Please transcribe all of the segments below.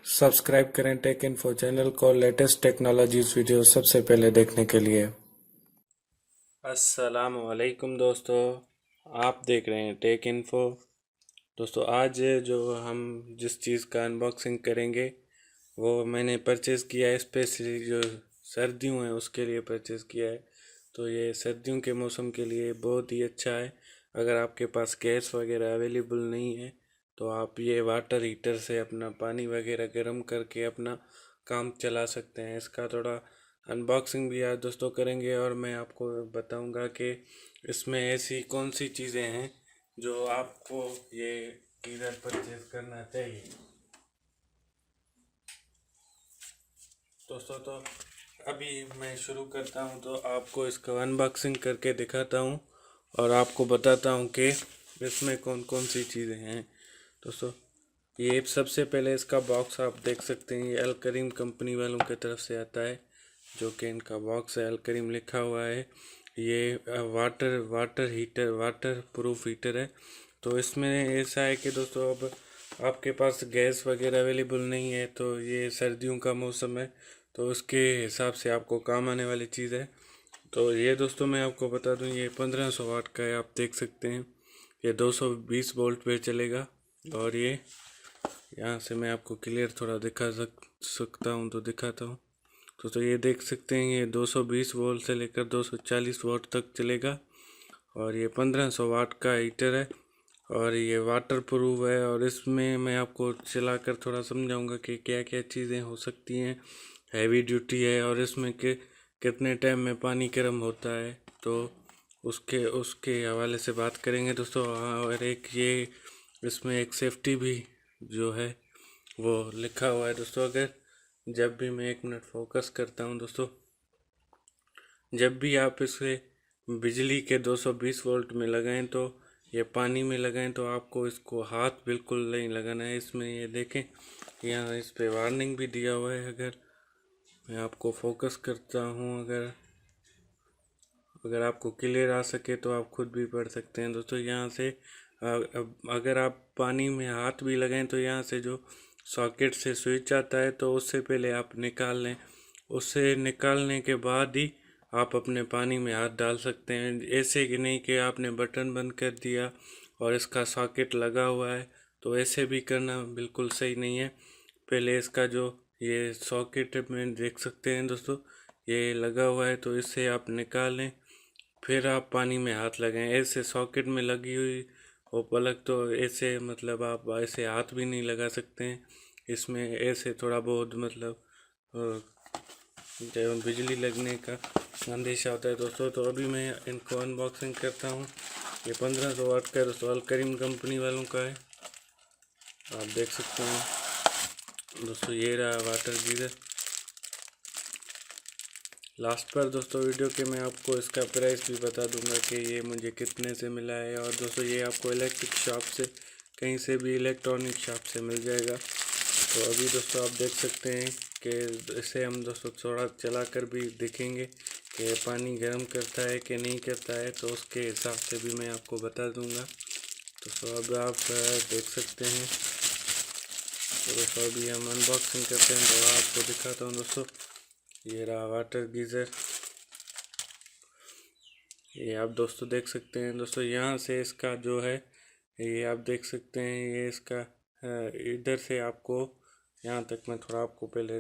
Subscribe करें take info channel को latest technologies video सबसे पहले देखने के लिए। अस्सलाम वालेकुम दोस्तों, आप देख रहे हैं टेक इन्फो। दोस्तों आज जो हम जिस चीज़ का अनबॉक्सिंग करेंगे वो मैंने परचेज़ किया है, स्पेशली जो सर्दियों हैं उसके लिए परचेज़ किया है। तो ये सर्दियों के मौसम के लिए बहुत ही अच्छा है। अगर आपके पास गैस वगैरह अवेलेबल नहीं है तो आप ये वाटर हीटर से अपना पानी वगैरह गर्म करके अपना काम चला सकते हैं। इसका थोड़ा अनबॉक्सिंग भी आज दोस्तों करेंगे और मैं आपको बताऊंगा कि इसमें ऐसी कौन सी चीज़ें हैं जो आपको ये किधर परचेज करना चाहिए। दोस्तों तो अभी मैं शुरू करता हूं, तो आपको इसका अनबॉक्सिंग करके दिखाता हूं और आपको बताता हूं कि इसमें कौन कौन सी चीज़ें हैं। दोस्तों ये सबसे पहले इसका बॉक्स आप देख सकते हैं, ये अल करीम कंपनी वालों की तरफ से आता है, जो कि इनका बॉक्स है, अल करीम लिखा हुआ है। ये वाटर प्रूफ हीटर है। तो इसमें ऐसा है कि दोस्तों अब आपके पास गैस वगैरह अवेलेबल नहीं है, तो ये सर्दियों का मौसम है तो उसके हिसाब से आपको काम आने वाली चीज़ है। तो ये दोस्तों मैं आपको बता दूं, ये 1500 वाट का है, आप देख सकते हैं। ये 220 वोल्ट पे चलेगा और ये यहाँ से मैं आपको क्लियर थोड़ा दिखा सकता हूँ तो दिखाता हूँ। तो ये देख सकते हैं, ये 220 वोल्ट से लेकर 240 वोल्ट तक चलेगा और ये 1500 वाट का हीटर है और ये वाटर प्रूफ है। और इसमें मैं आपको चलाकर थोड़ा समझाऊंगा कि क्या क्या चीज़ें हो सकती हैं। हैवी ड्यूटी है और इसमें के कितने टाइम में पानी गर्म होता है, तो उसके उसके हवाले से बात करेंगे दोस्तों। और एक ये इसमें एक सेफ्टी भी जो है वो लिखा हुआ है दोस्तों। अगर जब भी मैं एक मिनट फोकस करता हूँ दोस्तों, जब भी आप इसे बिजली के 220 वोल्ट में लगाएं तो ये पानी में लगाएं तो आपको इसको हाथ बिल्कुल नहीं लगाना है। इसमें ये देखें, यहाँ इस पे वार्निंग भी दिया हुआ है। अगर मैं आपको फोकस करता हूँ, अगर अगर आपको क्लियर आ सके तो आप खुद भी पढ़ सकते हैं दोस्तों। यहाँ से अगर आप पानी में हाथ भी लगाएं तो यहाँ से जो सॉकेट से स्विच आता है तो उससे पहले आप निकाल लें। उससे निकालने के बाद ही आप अपने पानी में हाथ डाल सकते हैं। ऐसे कि नहीं कि आपने बटन बंद कर दिया और इसका सॉकेट लगा हुआ है, तो ऐसे भी करना बिल्कुल सही नहीं है। पहले इसका जो ये सॉकेट में देख सकते हैं दोस्तों, ये लगा हुआ है, तो इससे आप निकालें फिर आप पानी में हाथ लगाएं। ऐसे सॉकेट में लगी हुई वो प्लग तो ऐसे मतलब आप ऐसे हाथ भी नहीं लगा सकते हैं। इसमें ऐसे थोड़ा बहुत मतलब जब बिजली लगने का अंदेशा होता है दोस्तों। तो अभी मैं इनको अनबॉक्सिंग करता हूँ। ये 1500 वाट का दोस्तों अल करीम कंपनी वालों का है, आप देख सकते हैं दोस्तों। ये रहा वाटर गीज़र। लास्ट पर दोस्तों वीडियो के मैं आपको इसका प्राइस भी बता दूंगा कि ये मुझे कितने से मिला है। और दोस्तों ये आपको इलेक्ट्रिक शॉप से, कहीं से भी इलेक्ट्रॉनिक शॉप से मिल जाएगा। तो अभी दोस्तों आप देख सकते हैं कि इसे हम दोस्तों थोड़ा चला कर भी देखेंगे कि पानी गर्म करता है कि नहीं करता है, तो उसके हिसाब से भी मैं आपको बता दूंगा। दोस्तों अब आप देख सकते हैं। तो दोस्तों अभी हम अनबॉक्सिंग करते हैं तो आपको दिखाता हूँ दोस्तों। ये रहा वाटर गीज़र, ये आप दोस्तों देख सकते हैं। दोस्तों यहाँ से इसका जो है ये आप देख सकते हैं, ये इसका इधर से आपको यहाँ तक, मैं थोड़ा आपको पहले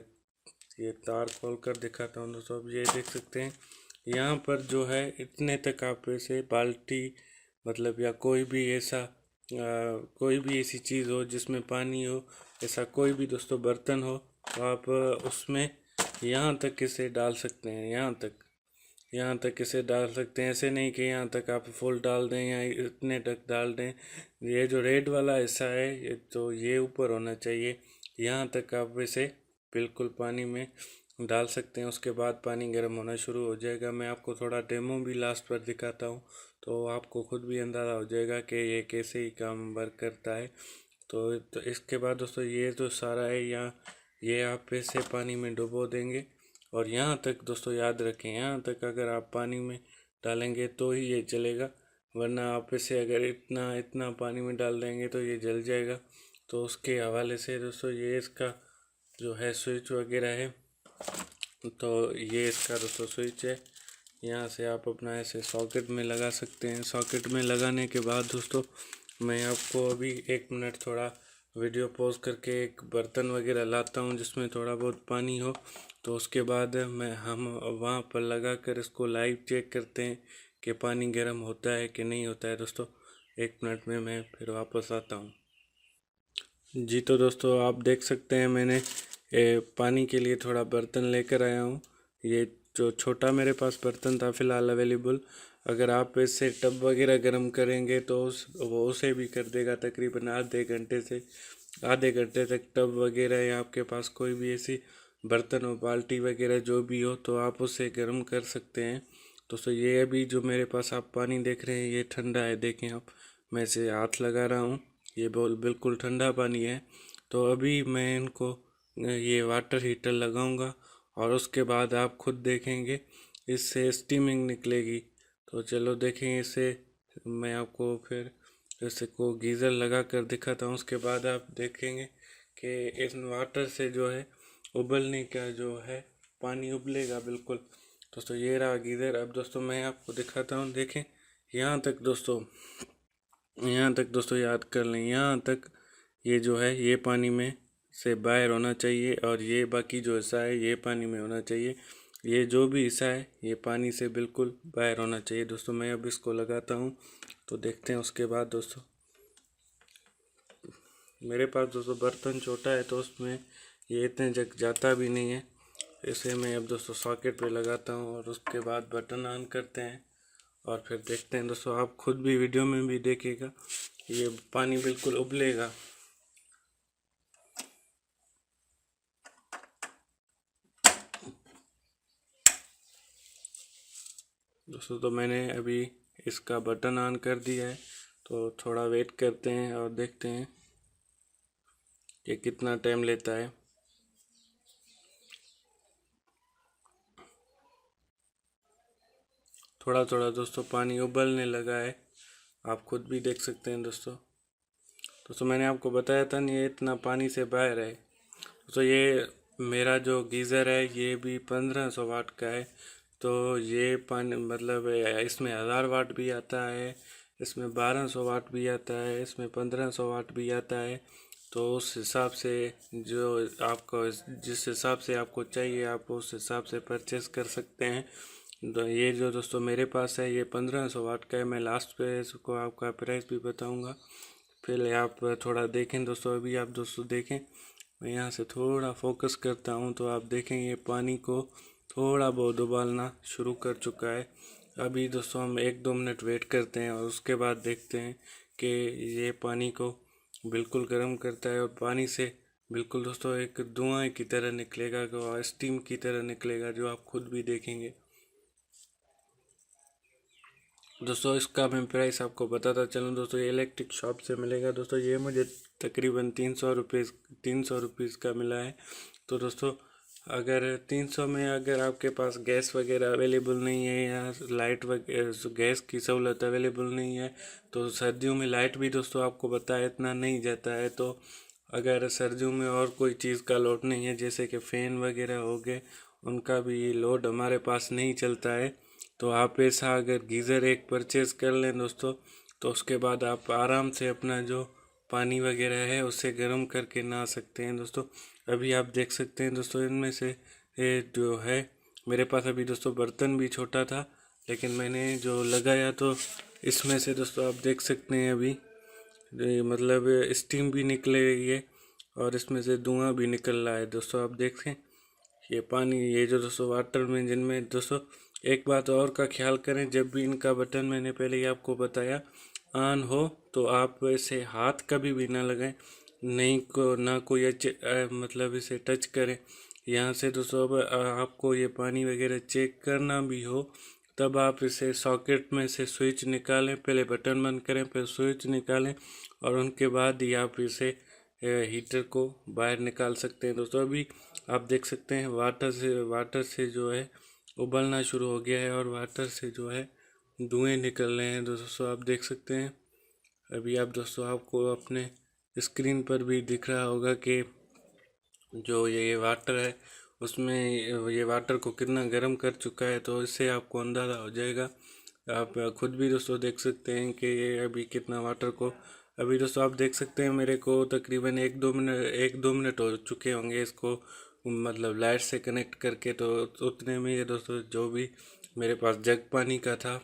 ये तार खोल कर दिखाता हूँ दोस्तों। अब ये देख सकते हैं, यहाँ पर जो है इतने तक आप ऐसे बाल्टी मतलब या कोई भी ऐसा कोई भी ऐसी चीज़ हो जिसमें पानी हो, ऐसा कोई भी दोस्तों बर्तन हो, तो आप उसमें यहाँ तक इसे डाल सकते हैं। यहाँ तक इसे डाल सकते हैं। ऐसे नहीं कि यहाँ तक आप फुल डाल दें या इतने तक डाल दें। ये जो रेड वाला हिस्सा है ये तो ये ऊपर होना चाहिए। यहाँ तक आप इसे बिल्कुल पानी में डाल सकते हैं। उसके बाद पानी गर्म होना शुरू हो जाएगा। मैं आपको थोड़ा डेमो भी लास्ट पर दिखाता हूँ, तो आपको खुद भी अंदाज़ा हो जाएगा कि ये कैसे ही काम वर्क करता है। तो इसके बाद दोस्तों ये जो सारा है यहाँ, ये आप इसे पानी में डुबो देंगे। और यहाँ तक दोस्तों याद रखें, यहाँ तक अगर आप पानी में डालेंगे तो ही ये चलेगा, वरना आप इसे अगर इतना इतना पानी में डाल देंगे तो ये जल जाएगा। तो उसके हवाले से दोस्तों ये इसका जो है स्विच वगैरह है। तो ये इसका दोस्तों स्विच है, यहाँ से आप अपना ऐसे सॉकेट में लगा सकते हैं। सॉकेट में लगाने के बाद दोस्तों मैं आपको अभी 1 मिनट थोड़ा वीडियो पॉज करके एक बर्तन वगैरह लाता हूँ जिसमें थोड़ा बहुत पानी हो। तो उसके बाद हम वहाँ पर लगा कर इसको लाइव चेक करते हैं कि पानी गर्म होता है कि नहीं होता है दोस्तों। 1 मिनट में मैं फिर वापस आता हूँ। जी तो दोस्तों आप देख सकते हैं मैंने पानी के लिए थोड़ा बर्तन लेकर आया हूँ। ये जो छोटा मेरे पास बर्तन था फ़िलहाल अवेलेबल। अगर आप इससे टब वगैरह गर्म करेंगे तो वो उसे भी कर देगा तकरीबन आधे घंटे तक। टब वगैरह या आपके पास कोई भी ऐसी बर्तन हो, बाल्टी वगैरह जो भी हो, तो आप उसे गर्म कर सकते हैं। दोस्तों ये अभी जो मेरे पास आप पानी देख रहे हैं ये ठंडा है, देखें आप, मैं इसे हाथ लगा रहा हूँ, ये बिल्कुल ठंडा पानी है। तो अभी मैं इनको ये वाटर हीटर लगाऊंगा और उसके बाद आप खुद देखेंगे इससे स्टीमिंग निकलेगी। तो चलो देखें इसे, मैं आपको फिर जैसे को गीज़र लगा कर दिखाता हूँ। उसके बाद आप देखेंगे कि इस वाटर से जो है उबलने का जो है पानी उबलेगा बिल्कुल। दोस्तों ये रहा गीज़र। अब दोस्तों मैं आपको दिखाता हूँ, देखें यहाँ तक दोस्तों, यहाँ तक दोस्तों याद कर लें, यहाँ तक ये जो है ये पानी में से बाहर होना चाहिए और ये बाकी जो हिस्सा है ये पानी में होना चाहिए। ये जो भी हिस्सा है ये पानी से बिल्कुल बाहर होना चाहिए। दोस्तों मैं अब इसको लगाता हूँ तो देखते हैं उसके बाद। दोस्तों मेरे पास दोस्तों बर्तन छोटा है तो उसमें ये इतने जग जाता भी नहीं है। इसे मैं अब दोस्तों सॉकेट पे लगाता हूँ और उसके बाद बटन ऑन करते हैं और फिर देखते हैं। दोस्तों आप खुद भी वीडियो में भी देखिएगा, ये पानी बिल्कुल उबलेगा। दोस्तों तो मैंने अभी इसका बटन ऑन कर दिया है, तो थोड़ा वेट करते हैं और देखते हैं कि कितना टाइम लेता है। थोड़ा थोड़ा दोस्तों पानी उबलने लगा है, आप खुद भी देख सकते हैं दोस्तों। दोस्तों मैंने आपको बताया था नहीं, ये इतना पानी से बाहर है। दोस्तों ये मेरा जो गीज़र है ये भी 1500 वाट का है। तो ये पानी मतलब इसमें 1000 वाट भी आता है, इसमें 1200 वाट भी आता है, इसमें 1500 वाट भी आता है। तो उस हिसाब से जो आपको जिस हिसाब से आपको चाहिए आप उस हिसाब से परचेस कर सकते हैं। तो ये जो दोस्तों मेरे पास है ये 1500 वाट का है। मैं लास्ट पे इसको आपका प्राइस भी बताऊंगा, पहले आप थोड़ा देखें दोस्तों। अभी आप दोस्तों देखें, मैं यहाँ से थोड़ा फोकस करता हूँ तो आप देखें ये पानी को थोड़ा बहुत उबालना शुरू कर चुका है। अभी दोस्तों हम 1-2 मिनट वेट करते हैं और उसके बाद देखते हैं कि ये पानी को बिल्कुल गर्म करता है और पानी से बिल्कुल दोस्तों एक धुआं की तरह निकलेगा, स्टीम की तरह निकलेगा, जो आप खुद भी देखेंगे। दोस्तों इसका मैं प्राइस आपको बताता चलूँ दोस्तों, ये इलेक्ट्रिक शॉप से मिलेगा दोस्तों। ये मुझे तकरीबन 300 रुपीज़ का मिला है। तो दोस्तों अगर 300 में अगर आपके पास गैस वगैरह अवेलेबल नहीं है या लाइट वगैरह गैस की सहूलत अवेलेबल नहीं है, तो सर्दियों में लाइट भी दोस्तों आपको बताया इतना नहीं जाता है। तो अगर सर्दियों में और कोई चीज़ का लोड नहीं है जैसे कि फ़ैन वगैरह हो गए, उनका भी लोड हमारे पास नहीं चलता है, तो आप ऐसा अगर गीज़र एक परचेज़ कर लें दोस्तों, तो उसके बाद आप आराम से अपना जो पानी वगैरह है उससे गर्म करके नहा सकते हैं दोस्तों। अभी आप देख सकते हैं दोस्तों इनमें से ये जो है मेरे पास अभी दोस्तों बर्तन भी छोटा था, लेकिन मैंने जो लगाया तो इसमें से दोस्तों आप देख सकते हैं अभी मतलब स्टीम भी निकल रही है और इसमें से धुआं भी निकल रहा है दोस्तों। आप देखें ये पानी, ये जो दोस्तों वाटर में जिनमें दोस्तों एक बात और का ख्याल करें, जब भी इनका बटन मैंने पहले ही आपको बताया ऑन हो तो आप इसे हाथ कभी भी ना लगाएं, नहीं को ना कोई मतलब इसे टच करें। यहाँ से दोस्तों अब आपको ये पानी वगैरह चेक करना भी हो तब आप इसे सॉकेट में से स्विच निकालें, पहले बटन बंद करें फिर स्विच निकालें और उनके बाद ही आप इसे हीटर को बाहर निकाल सकते हैं दोस्तों। अभी आप देख सकते हैं वाटर से जो है उबलना शुरू हो गया है और वाटर से जो है धुएं निकल रहे हैं दोस्तों, आप देख सकते हैं। अभी आप दोस्तों आपको अपने स्क्रीन पर भी दिख रहा होगा कि जो ये वाटर है उसमें ये वाटर को कितना गर्म कर चुका है, तो इससे आपको अंदाज़ा हो जाएगा। आप खुद भी दोस्तों देख सकते हैं कि ये अभी कितना वाटर को, अभी दोस्तों आप देख सकते हैं मेरे को तकरीबन 1-2 मिनट हो चुके होंगे इसको मतलब लाइट से कनेक्ट करके। तो उतने में ये दोस्तों जो भी मेरे पास जग पानी का था,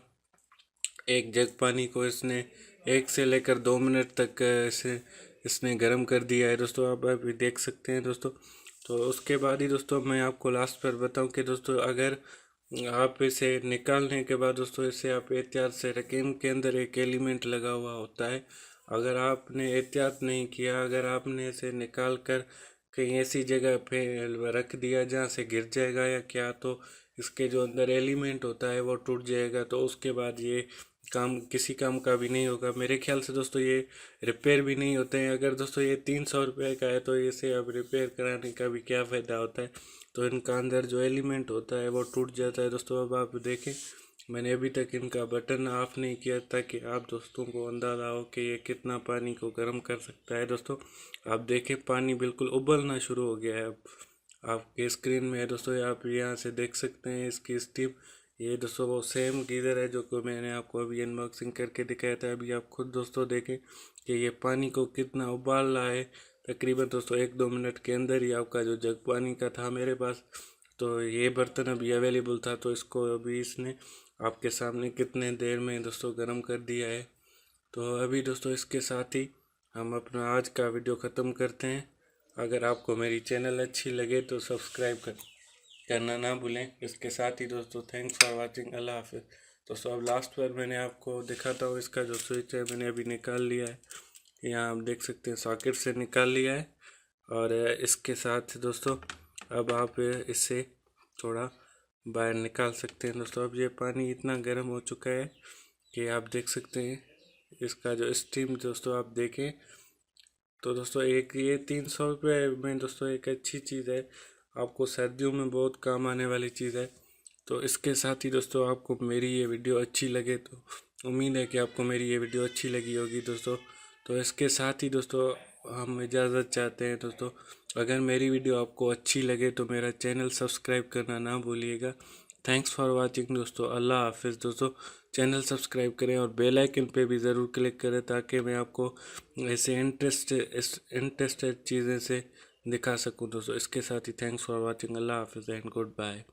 एक जग पानी को इसने 1 से लेकर 2 मिनट तक इसे इसने गर्म कर दिया है दोस्तों, आप अभी देख सकते हैं दोस्तों। तो उसके बाद ही दोस्तों मैं आपको लास्ट पर बताऊं कि दोस्तों अगर आप इसे निकालने के बाद दोस्तों इसे आप एहतियात से रखें, के अंदर एक एलिमेंट लगा हुआ होता है। अगर आपने एहतियात नहीं किया, अगर आपने इसे निकाल कर कहीं ऐसी जगह पे रख दिया जहाँ से गिर जाएगा या क्या, तो इसके जो अंदर एलिमेंट होता है वो टूट जाएगा। तो उसके बाद ये काम किसी काम का भी नहीं होगा मेरे ख्याल से दोस्तों। ये रिपेयर भी नहीं होते हैं। अगर दोस्तों ये 300 रुपये का है तो इसे अब रिपेयर कराने का भी क्या फ़ायदा होता है। तो इनका अंदर जो एलिमेंट होता है वो टूट जाता है दोस्तों। अब आप देखें, मैंने अभी तक इनका बटन ऑफ नहीं किया ताकि आप दोस्तों को अंदाज़ा हो कि ये कितना पानी को गर्म कर सकता है दोस्तों। आप देखें पानी बिल्कुल उबलना शुरू हो गया है। अब आपके स्क्रीन में है दोस्तों, आप यहाँ से देख सकते हैं इसकी स्टीम। ये दोस्तों वो सेम गीज़र है जो कि मैंने आपको अभी अनबॉक्सिंग करके दिखाया था। अभी आप खुद दोस्तों देखें कि ये पानी को कितना उबाल रहा है। तकरीबन दोस्तों 1-2 मिनट के अंदर ही आपका जो जग पानी का था मेरे पास, तो ये बर्तन अभी अवेलेबल था, तो इसको अभी इसने आपके सामने कितने देर में दोस्तों गर्म कर दिया है। तो अभी दोस्तों इसके साथ ही हम अपना आज का वीडियो ख़त्म करते हैं। अगर आपको मेरी चैनल अच्छी लगे तो सब्सक्राइब करना ना भूलें। इसके साथ ही दोस्तों थैंक्स फॉर वाचिंग, अल्लाह हाफिज़। दोस्तों अब लास्ट पर मैंने आपको दिखाता हूँ, इसका जो स्विच है मैंने अभी निकाल लिया है। यहाँ आप देख सकते हैं सॉकेट से निकाल लिया है। और इसके साथ दोस्तों अब आप इससे थोड़ा बाहर निकाल सकते हैं दोस्तों। अब ये पानी इतना गर्म हो चुका है कि आप देख सकते हैं इसका जो स्टीम दोस्तों आप देखें। तो दोस्तों एक ये 300 रुपये में दोस्तों एक अच्छी चीज़ है, आपको सर्दियों में बहुत काम आने वाली चीज़ है। तो इसके साथ ही दोस्तों आपको मेरी ये वीडियो अच्छी लगे, तो उम्मीद है कि आपको मेरी ये वीडियो अच्छी लगी होगी दोस्तों। तो इसके साथ ही दोस्तों हम इजाज़त चाहते हैं दोस्तों। अगर मेरी वीडियो आपको अच्छी लगे तो मेरा चैनल सब्सक्राइब करना ना भूलिएगा। थैंक्स फॉर वाचिंग दोस्तों, अल्लाह हाफिज़ दोस्तों। चैनल सब्सक्राइब करें और बेल आइकन पे भी ज़रूर क्लिक करें ताकि मैं आपको ऐसे इंटरेस्टेड चीज़ें से दिखा सकूं दोस्तों। इसके साथ ही थैंक्स फॉर वाचिंग, अल्लाह हाफिज़ एंड गुड बाय।